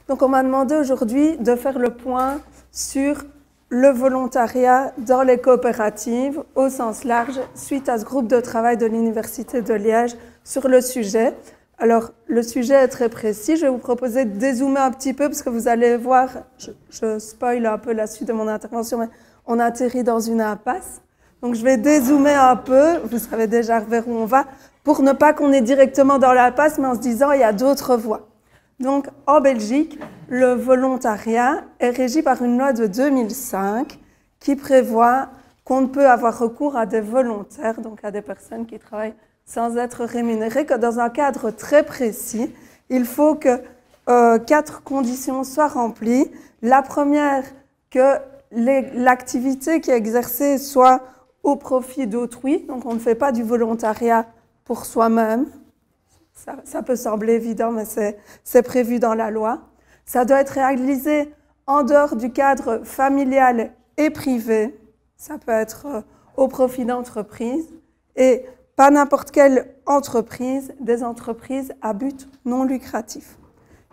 Donc on m'a demandé aujourd'hui de faire le point sur le volontariat dans les coopératives au sens large suite à ce groupe de travail de l'Université de Liège sur le sujet. Alors le sujet est très précis, je vais vous proposer de dézoomer un petit peu parce que vous allez voir, je spoil un peu la suite de mon intervention, mais on atterrit dans une impasse. Donc je vais dézoomer un peu, vous savez déjà vers où on va, pour ne pas qu'on est directement dans l'impasse, mais en se disant il y a d'autres voies. Donc en Belgique, le volontariat est régi par une loi de 2005 qui prévoit qu'on ne peut avoir recours à des volontaires, donc à des personnes qui travaillent sans être rémunérées, que dans un cadre très précis. Il faut que 4 conditions soient remplies. La première, que l'activité qui est exercée soit au profit d'autrui, donc on ne fait pas du volontariat pour soi-même. Ça peut sembler évident, mais c'est prévu dans la loi. Ça doit être réalisé en dehors du cadre familial et privé. Ça peut être au profit d'entreprises. Et pas n'importe quelle entreprise, des entreprises à but non lucratif.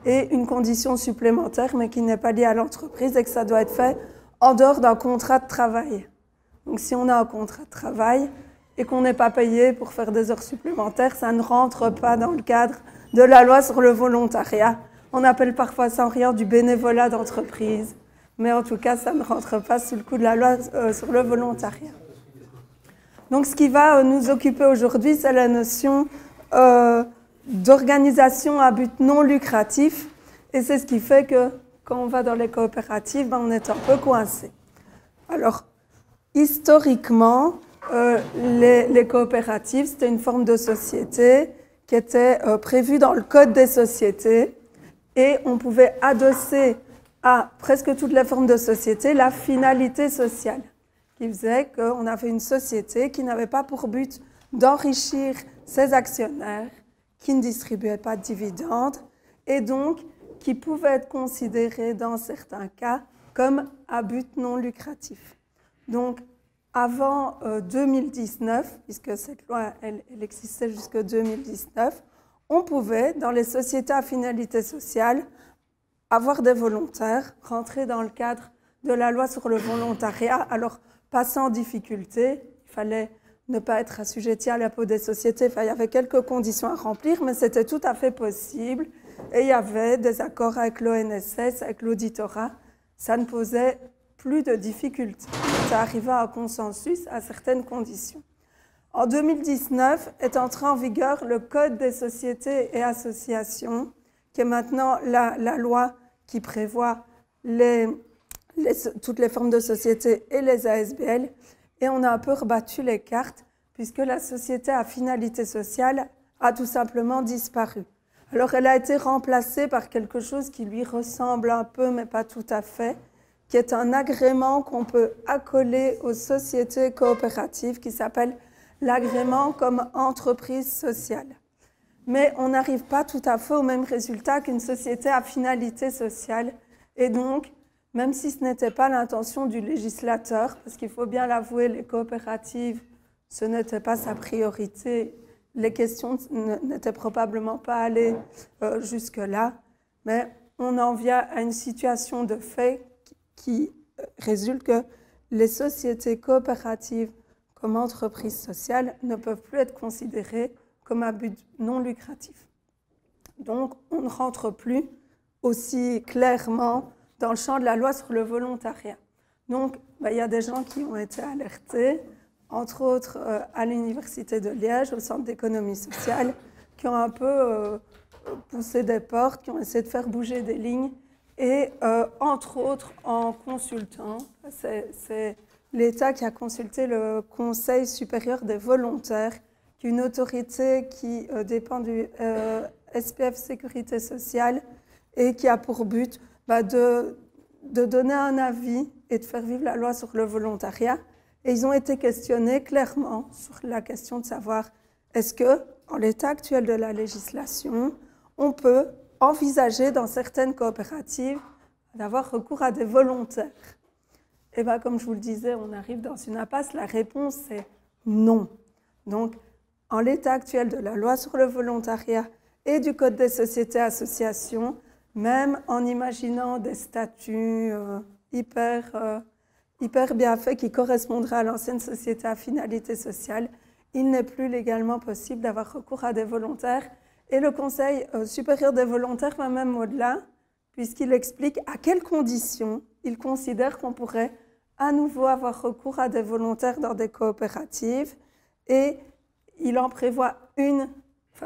Et une condition supplémentaire, mais qui n'est pas liée à l'entreprise, est que ça doit être fait en dehors d'un contrat de travail. Donc si on a un contrat de travail et qu'on n'est pas payé pour faire des heures supplémentaires, ça ne rentre pas dans le cadre de la loi sur le volontariat. On appelle parfois ça en riant du bénévolat d'entreprise. Mais en tout cas, ça ne rentre pas sous le coup de la loi sur le volontariat. Donc ce qui va nous occuper aujourd'hui, c'est la notion d'organisation à but non lucratif. Et c'est ce qui fait que quand on va dans les coopératives, on est un peu coincé. Alors, historiquement, les coopératives, c'était une forme de société qui était prévue dans le Code des sociétés et on pouvait adosser à presque toutes les formes de société la finalité sociale qui faisait qu'on avait une société qui n'avait pas pour but d'enrichir ses actionnaires, qui ne distribuait pas de dividendes et donc qui pouvait être considérée dans certains cas comme à but non lucratif. Donc, avant 2019, puisque cette loi elle existait jusqu'en 2019, on pouvait, dans les sociétés à finalité sociale, avoir des volontaires, rentrer dans le cadre de la loi sur le volontariat. Alors, pas sans difficulté, il fallait ne pas être assujetti à l'impôt des sociétés, enfin, il y avait quelques conditions à remplir, mais c'était tout à fait possible. Et il y avait des accords avec l'ONSS, avec l'auditorat, ça ne posait plus de difficultés. Ça arrivait à un consensus à certaines conditions. En 2019 est entré en vigueur le Code des sociétés et associations, qui est maintenant la loi qui prévoit toutes les formes de sociétés et les ASBL. Et on a un peu rebattu les cartes, puisque la société à finalité sociale a tout simplement disparu. Alors elle a été remplacée par quelque chose qui lui ressemble un peu, mais pas tout à fait, qui est un agrément qu'on peut accoler aux sociétés coopératives qui s'appelle l'agrément comme entreprise sociale. Mais on n'arrive pas tout à fait au même résultat qu'une société à finalité sociale. Et donc, même si ce n'était pas l'intention du législateur, parce qu'il faut bien l'avouer, les coopératives, ce n'était pas sa priorité, les questions n'étaient probablement pas allées jusque-là, mais on en vient à une situation de fait qui résulte que les sociétés coopératives comme entreprises sociales ne peuvent plus être considérées comme à but non lucratif. Donc, on ne rentre plus aussi clairement dans le champ de la loi sur le volontariat. Donc, il y a des gens qui ont été alertés, entre autres à l'Université de Liège, au Centre d'économie sociale, qui ont un peu poussé des portes, qui ont essayé de faire bouger des lignes, et entre autres en consultant, c'est l'État qui a consulté le Conseil supérieur des volontaires, qui est une autorité qui dépend du SPF Sécurité sociale et qui a pour but de donner un avis et de faire vivre la loi sur le volontariat. Et ils ont été questionnés clairement sur la question de savoir est-ce que, en l'état actuel de la législation, on peut envisager dans certaines coopératives d'avoir recours à des volontaires. Et bien, comme je vous le disais, on arrive dans une impasse. La réponse est non. Donc, en l'état actuel de la loi sur le volontariat et du Code des sociétés et associations, même en imaginant des statuts hyper bien faits qui correspondraient à l'ancienne société à finalité sociale, il n'est plus légalement possible d'avoir recours à des volontaires. Et le Conseil supérieur des volontaires va même au-delà, puisqu'il explique à quelles conditions il considère qu'on pourrait à nouveau avoir recours à des volontaires dans des coopératives. Et il en prévoit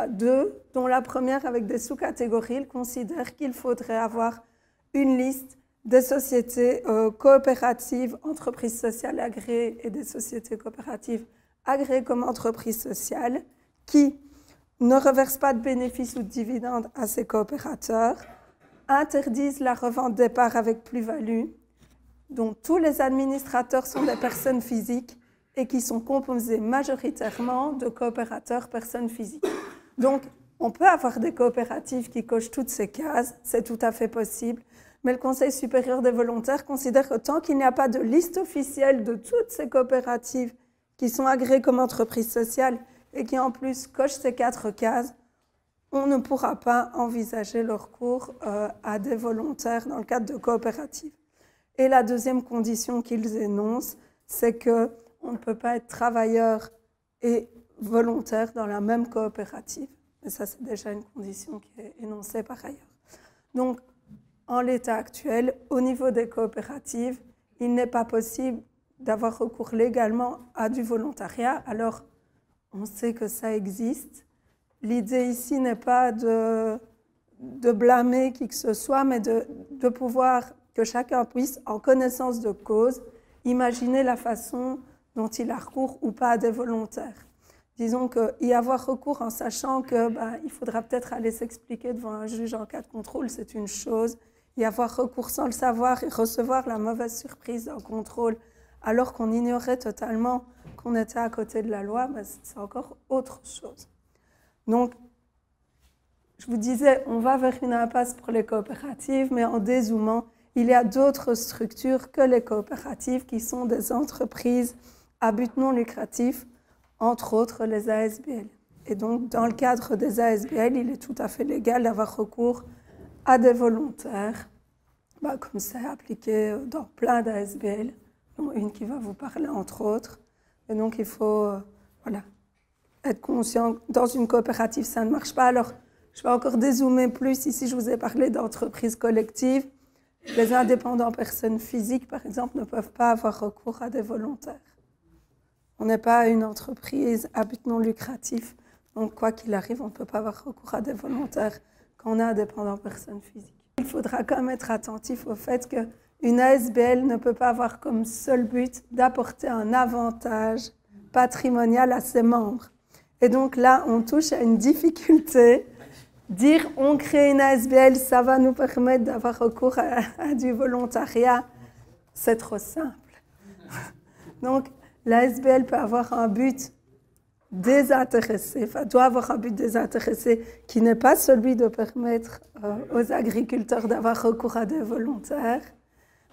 deux, dont la première avec des sous-catégories. Il considère qu'il faudrait avoir une liste des sociétés coopératives, entreprises sociales agréées et des sociétés coopératives agréées comme entreprises sociales qui ne reversent pas de bénéfices ou de dividendes à ces coopérateurs, interdisent la revente des parts avec plus-value, dont tous les administrateurs sont des personnes physiques et qui sont composés majoritairement de coopérateurs personnes physiques. Donc, on peut avoir des coopératives qui cochent toutes ces cases, c'est tout à fait possible, mais le Conseil supérieur des volontaires considère que tant qu'il n'y a pas de liste officielle de toutes ces coopératives qui sont agréées comme entreprises sociales et qui en plus cochent ces 4 cases, on ne pourra pas envisager le recours à des volontaires dans le cadre de coopératives. Et la deuxième condition qu'ils énoncent, c'est qu'on ne peut pas être travailleur et volontaire dans la même coopérative. Mais ça, c'est déjà une condition qui est énoncée par ailleurs. Donc, en l'état actuel, au niveau des coopératives, il n'est pas possible d'avoir recours légalement à du volontariat. Alors, on sait que ça existe. L'idée ici n'est pas de blâmer qui que ce soit, mais de pouvoir que chacun puisse, en connaissance de cause, imaginer la façon dont il a recours ou pas à des volontaires. Disons qu'y avoir recours en sachant qu'il faudra peut-être aller s'expliquer devant un juge en cas de contrôle, c'est une chose. Y avoir recours sans le savoir et recevoir la mauvaise surprise d'un contrôle alors qu'on ignorait totalement qu'on était à côté de la loi, c'est encore autre chose. Donc, je vous disais, on va vers une impasse pour les coopératives, mais en dézoomant, il y a d'autres structures que les coopératives qui sont des entreprises à but non lucratif, entre autres les ASBL. Et donc, dans le cadre des ASBL, il est tout à fait légal d'avoir recours à des volontaires, comme c'est appliqué dans plein d'ASBL, dont une qui va vous parler entre autres. Et donc, il faut être conscient que dans une coopérative, ça ne marche pas. Alors, je vais encore dézoomer plus. Ici, je vous ai parlé d'entreprises collectives. Les indépendants personnes physiques, par exemple, ne peuvent pas avoir recours à des volontaires. On n'est pas une entreprise à but non lucratif. Donc, quoi qu'il arrive, on ne peut pas avoir recours à des volontaires quand on est indépendant personne physique. Il faudra quand même être attentif au fait qu'une ASBL ne peut pas avoir comme seul but d'apporter un avantage patrimonial à ses membres. Et donc là, on touche à une difficulté. Dire on crée une ASBL, ça va nous permettre d'avoir recours à du volontariat, c'est trop simple. Donc, l'ASBL peut avoir un but désintéressé, doit avoir un but désintéressé qui n'est pas celui de permettre aux agriculteurs d'avoir recours à des volontaires,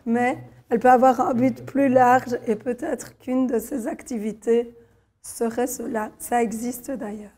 mais elle peut avoir un but plus large et peut-être qu'une de ses activités serait cela. Ça existe d'ailleurs.